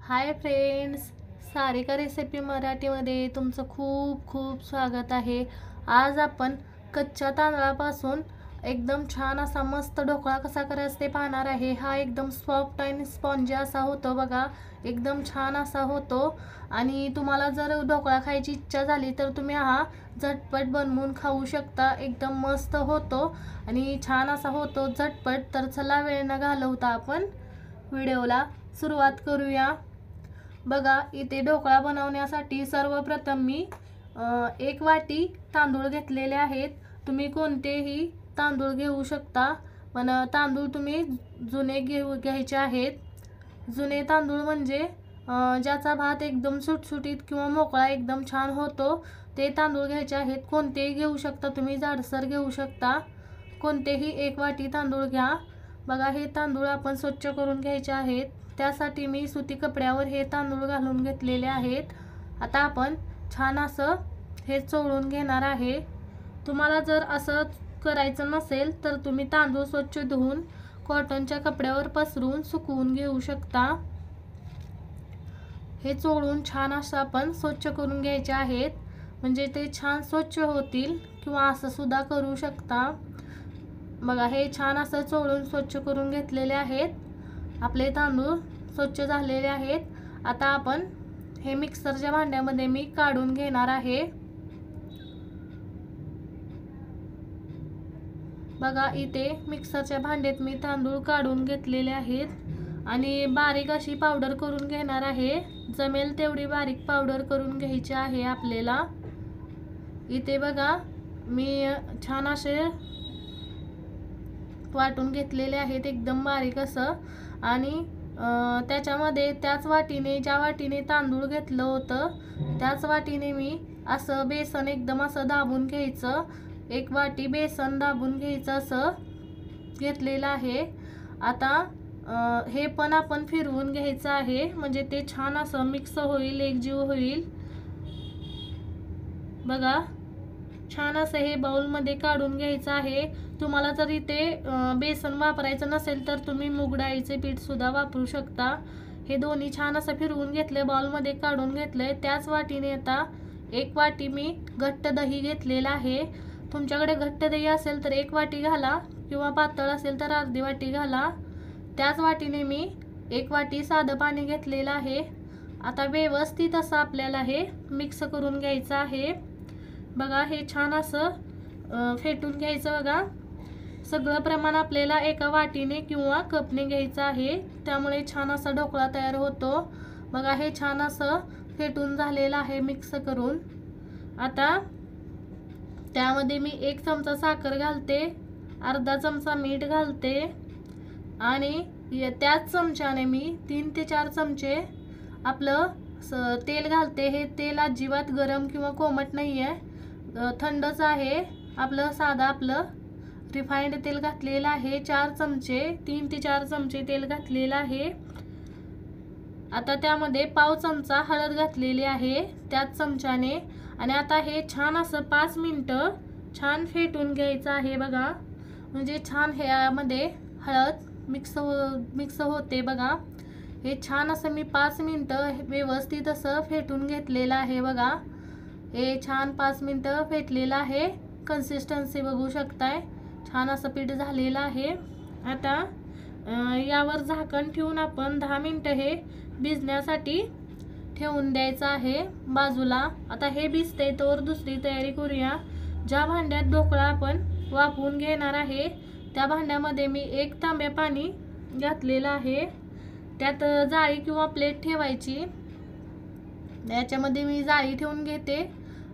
Hi friends, Sarika recipe मराठीमध्ये तुमचं खूप खूप स्वागत आहे. आज आपण कच्च्या तांदळापासून एकदम छान असा मस्त ढोकळा कसा करायचा ते पाहणार आहे. हा एकदम सॉफ्ट आणि स्पॉन्जी असा होतो बघा, एकदम छान असा होतो. आणि तुम्हाला जर ढोकळा खायची इच्छा झाली तर तुम्ही हा झटपट बनवून खाऊ शकता. एकदम मस्त होतो आणि छान असा होतो झटपट. तर चला वेळ न घालवता आपण व्हिडिओला सुरुवात करूया. बघा, इथे ढोकळा बनवण्यासाठी सर्वप्रथम मी 1 वाटी तांदूळ घेतलेले आहेत. तुम्ही कोणतेही तांदूळ घेऊ शकता, पण तांदूळ तुम्ही जुने घ्यायचे आहेत. जुने तांदूळ म्हणजे ज्याचा भात एकदम सुटसुटीत किंवा मोकळा एकदम छान होतो ते तांदूळ घ्यायचे आहेत. कोणतेही घेऊ शकता तुम्ही, जाडसर घेऊ शकता. कोणतेही 1 वाटी तांदूळ घ्या. बघा, हे तांदूळ आपण स्वच्छ करून घ्यायचे आहेत. त्यासाठी मी सुती कपड्यावर हे तांदूळ घालून घेतलेले आहेत. आता आपण छान असं हे चोळून घेणार आहे. तुम्हाला जर असं करायचं नसेल तर तुम्ही तांदूळ स्वच्छ धुवून कॉटनच्या कपड्यावर पसरून सुकवून घेऊ शकता. हे चोळून छान असं आपण स्वच्छ करून घ्यायचे आहेत, म्हणजे ते छान स्वच्छ होतील. किंवा असं सुद्धा करू शकता. बघा, हे छान असं चोळून स्वच्छ करून घेतलेले आहेत. आपले तांदूळ स्वच्छ झालेले आहेत. आता आपण हे मिक्सरच्या भांड्यामध्ये मी काढून घेणार आहे. बघा, इथे मिक्सरच्या भांड्यात मी तांदूळ काढून घेतलेले आहेत आणि बारीक अशी पावडर करून घेणार आहे. जमेल तेवढी बारीक पावडर करून घ्यायची आहे आपल्याला. इथे बघा, मी छान असे वाटून घेतलेले आहेत एकदम बारीक असं. आणि त्याच्यामध्ये त्याच वाटीने, ज्या वाटीने तांदूळ घेतलं होतं त्याच वाटीने मी असं बेसन एकदम असं दाबून घ्यायचं. 1 वाटी बेसन दाबून घ्यायचं असं घेतलेलं आहे. आता हे पण आपण फिरवून घ्यायचं आहे, म्हणजे ते छान असं मिक्स होईल, एकजीव होईल. बघा, छान असं हे बाउलमध्ये काढून घ्यायचं आहे. तुम्हाला जर इथे बेसन वापरायचं नसेल तर तुम्ही मूग डाळीचे पीठ सुद्धा वापरू शकता. हे दोन्ही छान असं फिरवून घेतले, बाउलमध्ये काढून घेतलंय. त्याच वाटीने आता 1 वाटी मी घट्ट दही घेतलेलं आहे. तुमच्याकडे घट्ट दही असेल तर 1 वाटी घाला, किंवा पातळ असेल तर अर्धी वाटी घाला. त्याच वाटीने मी 1 वाटी साधं पाणी घेतलेलं आहे. आता व्यवस्थित असं आपल्याला हे मिक्स करून घ्यायचं आहे. बघा, हे छान असं फेटून घ्यायचं. बघा, सगळं प्रमाण आपल्याला एका वाटीने किंवा कपने घ्यायचं आहे, त्यामुळे छान असा ढोकळा तयार होतो. बघा, हे छान असं फेटून झालेलं आहे मिक्स करून. आता त्यामध्ये मी 1 चमचा साखर घालते, अर्धा चमचा मीठ घालते आणि त्याच चमच्याने मी 3 ते 4 चमचे आपलं तेल घालते. हे तेल अजिबात गरम किंवा कोमट नाही आहे, थंडच आहे. आपलं साधं आपलं रिफाइंड तेल घातलेलं आहे. 4 चमचे, 3 ते 4 चमचे तेल घातलेलं आहे. आता त्यामध्ये पाव चमचा हळद घातलेली आहे त्याच चमच्याने. आणि आता हे छान असं 5 मिनिटं छान फेटून घ्यायचं आहे. बघा, म्हणजे छान ह्यामध्ये हळद मिक्स होते. बघा, हे छान असं मी 5 मिनिटं व्यवस्थित असं फेटून घेतलेलं आहे. बघा, हे छान 5 मिनिटं फेटलेलं आहे. कन्सिस्टन्सी बघू शकताय, छान असं पीठ झालेलं आहे. आता यावर झाकण ठेवून आपण 10 मिनिटं हे भिजण्यासाठी ठेवून द्यायचं आहे बाजूला. आता हे भिजते तोवर दुसरी तयारी करूया. ज्या भांड्यात ढोकळा आपण वाफवून घेणार आहे त्या भांड्यामध्ये मी 1 तांब्या पाणी घातलेलं आहे. त्यात जाळी किंवा प्लेट ठेवायची. याच्यामध्ये मी जाळी ठेवून घेते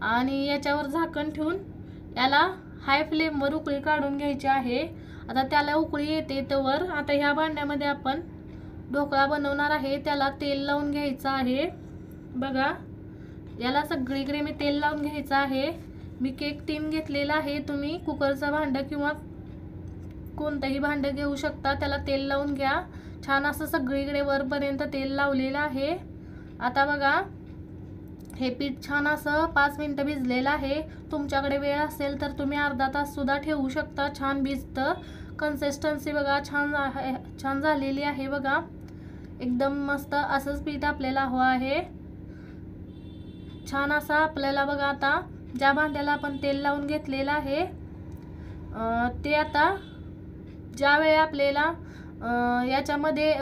आणि याच्यावर झाकण ठेवून याला हाय फ्लेमवर उकळी काढून घ्यायची आहे. आता त्याला उकळी येते तोवर आता ह्या भांड्यामध्ये आपण ढोकळा बनवणार आहे, त्याला तेल लावून घ्यायचं आहे. बघा, याला सगळीकडे मी तेल लावून घ्यायचं आहे. मी केक टीन घेतलेला आहे. तुम्ही कुकरचं भांडं किंवा कोणतंही भांडं घेऊ शकता, त्याला तेल लावून घ्या. छान असं सगळीकडे वरपर्यंत तेल लावलेलं आहे. आता बघा, हे पीठ छान असं 5 मिनिटं भिजलेलं आहे. तुमच्याकडे वेळ असेल तर तुम्ही अर्धा तास सुद्धा ठेवू शकता, छान भिजतं. कन्सिस्टन्सी बघा छान झालेली आहे. बघा, एकदम मस्त असंच पीठ आपल्याला हवं आहे। छान असा आपल्याला बघा आता ज्या भांड्याला आपण तेल लावून घेतलेलं आहे ते आता ज्यावेळी आपल्याला याच्यामध्ये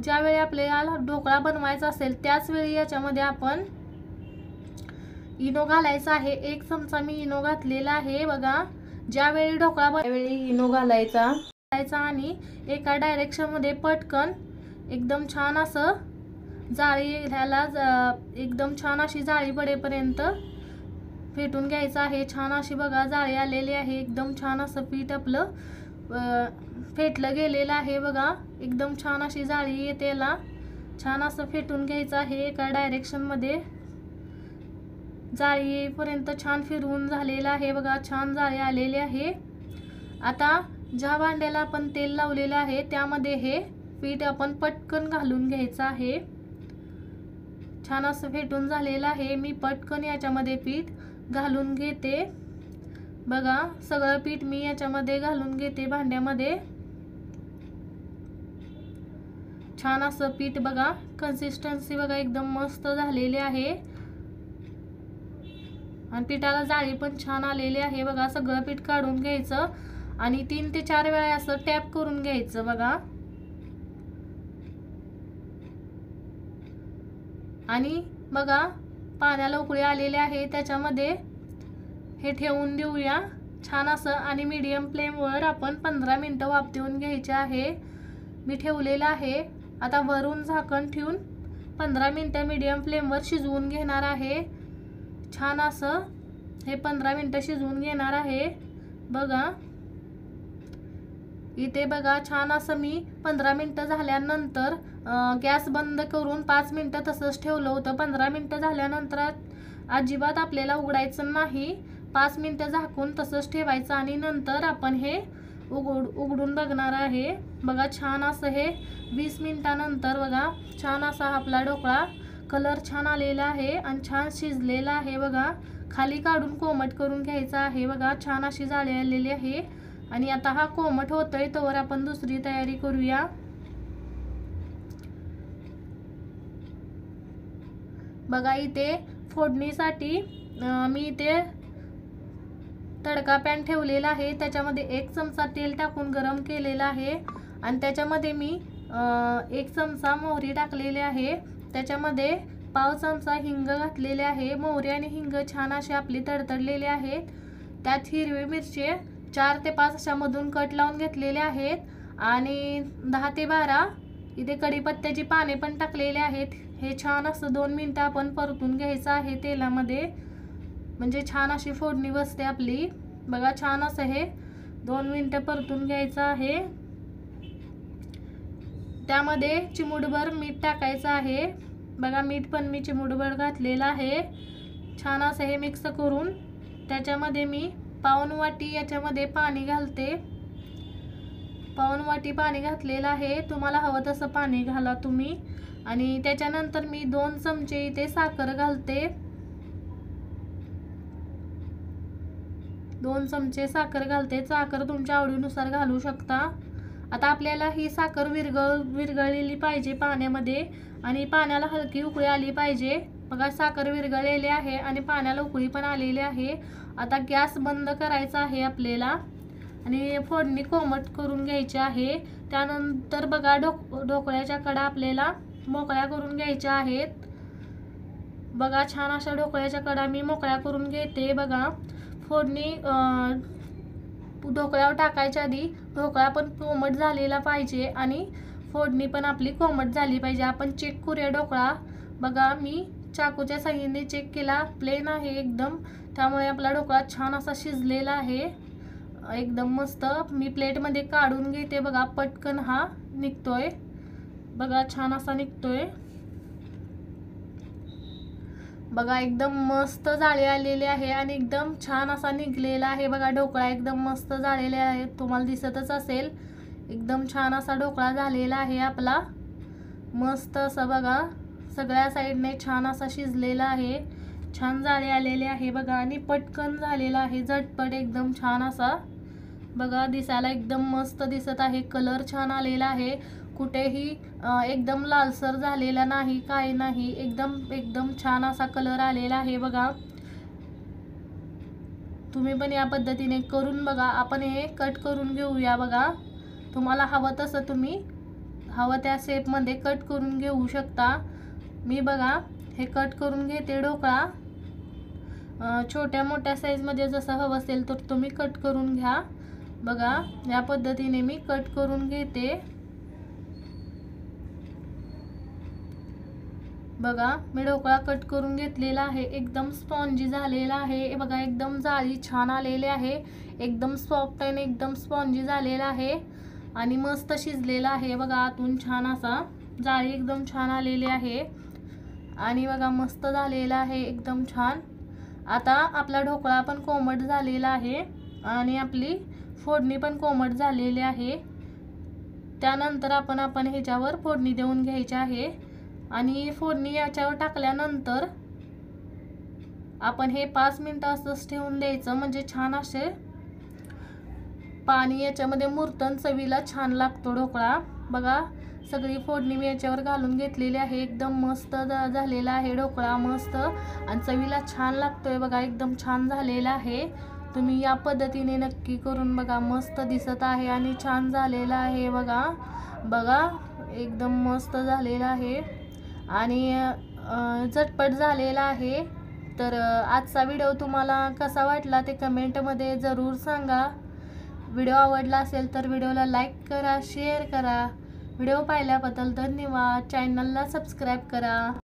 ज्यावेळी आपल्याला ढोकळा बनवायचा असेल त्याच वेळी याच्यामध्ये आपण इनो घालायचा आहे। 1 चमचा मी इनो घातलेला आहे बघा। ज्यावेळी ढोकळा त्यावेळी इनो घालायचा आणि एका डायरेक्शनमध्ये पटकन एकदम छान असं जाळी ह्याला एकदम छान अशी जाळी पडेपर्यंत फेटून घ्यायचं आहे। छान अशी बघा जाळी आलेली आहे। एकदम छान असं पीठ आपलं फेटलं गेलेलं आहे बघा। एकदम छान अशी जाळी येते याला। छान असं फेटून घ्यायचं आहे एका डायरेक्शनमध्ये। जाळी येईपर्यंत छान फिरवून झालेलं आहे बघा। छान जाळी आलेली आहे। आता ज्या भांड्याला आपण तेल लावलेलं आहे त्यामध्ये हे पीठ आपण पटकन घालून घ्यायचं आहे। छान असं फेटून झालेलं आहे। मी पटकन याच्यामध्ये पीठ घालून घेते बघा। सगळं पीठ मी याच्यामध्ये घालून घेते भांड्यामध्ये। छान असं पीठ बघा, कन्सिस्टन्सी बघा एकदम मस्त झालेली आहे आणि पिठाला जाळी पण छान आलेली आहे बघा। सगळं पीठ काढून घ्यायचं आणि 3 ते 4 वेळा असं टॅप करून घ्यायचं बघा। आणि बघा पाण्याला उकळी आलेली आहे त्याच्यामध्ये हे ठेवून देऊया छान असं आणि मीडियम फ्लेमवर आपण 15 मिनिटं वाफ देऊन घ्यायचे आहे। मी ठेवलेलं आहे। आता वरून झाकण ठेवून 15 मिनिटं मीडियम फ्लेमवर शिजवून घेणार आहे। छान असं हे 15 मिनिटं शिजवून घेणार आहे बघा। इथे बघा छान असं मी 15 मिनिटं झाल्यानंतर गॅस बंद करून 5 मिनिटं तसंच ठेवलं होतं। 15 मिनिटं झाल्यानंतर अजिबात आपल्याला उघडायचं नाही। 5 मिनिटं झाकून तसंच ठेवायचं आणि नंतर आपण हे उघडून बघणार आहे बघा। छान असं हे 20 मिनिटानंतर बघा छान असा आपला ढोकळा कलर छान आलेला आहे आणि छान शिजलेला आहे बघा। खाली काढून कोमट करून घ्यायचा आहे बघा। छान अशी जाळी आलेली आहे आणि आता हा कोमट होतोय तोवर आपण दुसरी तयारी करूया बघा। इथे फोडणीसाठी मी इथे तडका पॅन ठेवलेला आहे। त्याच्यामध्ये 1 चमचा तेल टाकून गरम केलेला आहे आणि त्याच्यामध्ये मी 1 चमचा मोहरी टाकलेली आहे। त्याच्यामध्ये पाव चमचा हिंग घातलेले आहे। मोहरी आणि हिंग छान अशी आपली तडतडलेली आहेत। त्यात हिरवी मिरची 4 ते 5 अशा मधून कट लावून घेतलेले आहेत आणि 10 ते 12 इथे कढीपत्त्याची पाने पण टाकलेले आहेत। हे छान असं 2 मिनिटं आपण परतून घ्यायचं आहे तेलामध्ये, म्हणजे छान अशी फोडणी बसते आपली बघा। छान असं हे 2 मिनिटं परतून घ्यायचं आहे। त्यामध्ये चिमूटभर मीठ टाकायचं आहे बघा। मीठ पण मी चिमूटभर घातलेलं आहे। छान असं हे मिक्स करून त्याच्यामध्ये मी पाऊण वाटी याच्यामध्ये पाणी घालते। पाऊण वाटी पाणी घातलेलं आहे। तुम्हाला हवं तसं पाणी घाला तुम्ही। आणि त्याच्यानंतर मी 2 चमचे इथे साखर घालते। 2 चमचे साखर घालते। साखर तुमच्या आवडीनुसार घालू शकता। आता आपल्याला ही साखर विरघळलेली पाहिजे पाण्यामध्ये आणि पाण्याला हलकी उकळी आली पाहिजे बघा। साखर विरघळलेली आहे आणि पाण्याला उकळी पण आलेली आहे। आता गॅस बंद करायचा आहे आपल्याला आणि फोडणी कोमट करून घ्यायची आहे। त्यानंतर बघा ढोकळ्याच्या कडा आपल्याला मोकळ्या करून घ्यायच्या आहेत बघा। छान अशा ढोकळ्याच्या कडा मी मोकळ्या करून घेते बघा। फोडणी ढोकळ्यावर टाकायच्या आधी ढोकळा पण कोमट झालेला पाहिजे आणि फोडणी पण आपली कोमट झाली पाहिजे। आपण चेक करूया ढोकळा बघा। मी चाकूच्या साहाय्याने चेक केला, प्लेन आहे एकदम, त्यामुळे आपला ढोकळा छान असा शिजलेला आहे एकदम मस्त। मी प्लेटमध्ये काढून घेते बघा। पटकन हा निघतोय बघा, छान असा निघतोय बघा। एकदम मस्त जाळी आलेली आहे आणि एकदम छान असा निघलेला आहे बघा। ढोकळा एकदम मस्त झालेला आहे, तुम्हाला दिसतच असेल। एकदम छान असा ढोकळा झालेला आहे आपला मस्त असं बघा। सगळ्या साईडने छान असा शिजलेला आहे, छान जाळी आलेली आहे बघा आणि पटकन झालेला आहे, झटपट एकदम छान असा बघा। दिसायला एकदम मस्त दिसत आहे, कलर छान आलेला आहे। कुठेही एकदम लालसर झालेला नाही, काही नाही, एकदम छान असा कलर आलेला आहे बघा. तुम्ही पण या पद्धतीने करून बघा. आपण हे कट करून घेऊया बघा. तुम्हाला हवं तसं तुम्ही हवं त्या शेपमध्ये कट करून घेऊ शकता. मी बघा हे कट करून घेते ढोकळा. छोट्या मोठ्या साईजमध्ये जसं हवं असेल तर तुम्ही कट करून घ्या. बघा या पद्धतीने मी कट करून घेते. बघा मी ढोकळा कट करून घेतलेला आहे. एकदम स्पॉन्जी झालेला आहे बघा. एकदम जाळी छान आलेली आहे. एकदम सॉफ्ट आणि एकदम स्पॉन्जी झालेला आहे आणि मस्त शिजलेला आहे बघा. आतून छान असा जाळी एकदम छान आलेली आहे आणि बघा मस्त झालेला आहे एकदम छान. आता आपला ढोकळा पण कोमट झालेला आहे आणि आपली फोडणी पण कोमट झालेली आहे. त्यानंतर आपण ह्याच्यावर फोडणी देऊन घ्यायची आहे आणि फोडणी याच्यावर टाकल्यानंतर आपण हे 5 मिनिटं असंच ठेवून द्यायचं. म्हणजे छान असे पाणी याच्यामध्ये मुरतं, चवीला छान लागतो ढोकळा. बघा सगळी फोडणी मी याच्यावर घालून घेतलेली आहे. एकदम मस्त झालेला आहे ढोकळा, मस्त आणि चवीला छान लागतोय बघा. एकदम छान झालेला आहे. तुम्ही या पद्धतीने नक्की करून बघा. मस्त दिसत आहे आणि छान झालेला आहे बघा. बघा एकदम मस्त झालेला आहे आणि झटपट झालेला आहे. तर आजचा व्हिडिओ तुम्हाला कसा वाटला ते कमेंटमध्ये ज़रूर सांगा. व्हिडिओ आवडला असेल तर व्हिडिओला लाईक करा, शेअर करा. व्हिडिओ पाहिल्याबद्दल धन्यवाद. चॅनलला सबस्क्राईब करा.